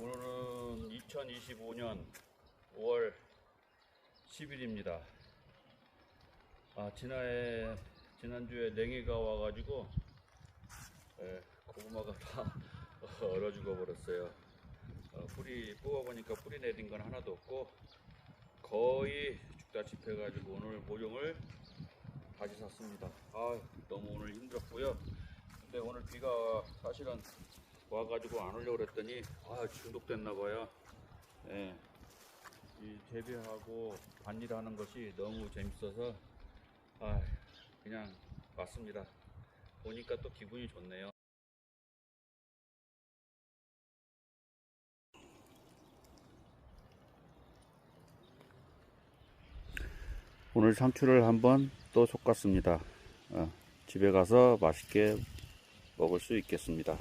오늘은 2025년 5월 10일입니다. 지난주에 냉해가 와가지고 고구마가 다 얼어 죽어 버렸어요. 뿌리 뽑아보니까 뿌리 내린 건 하나도 없고 거의 죽다시피 해가지고 오늘 모종을 다시 샀습니다. 너무 오늘 힘들었고요. 근데 오늘 비가 사실은 와가지고 안 오려고 그랬더니 중독됐나봐요. 이 재배하고 밭일하는 것이 너무 재밌어서 그냥 왔습니다. 보니까 또 기분이 좋네요. 오늘 상추를 한번 또 솎았습니다. 집에 가서 맛있게 먹을 수 있겠습니다.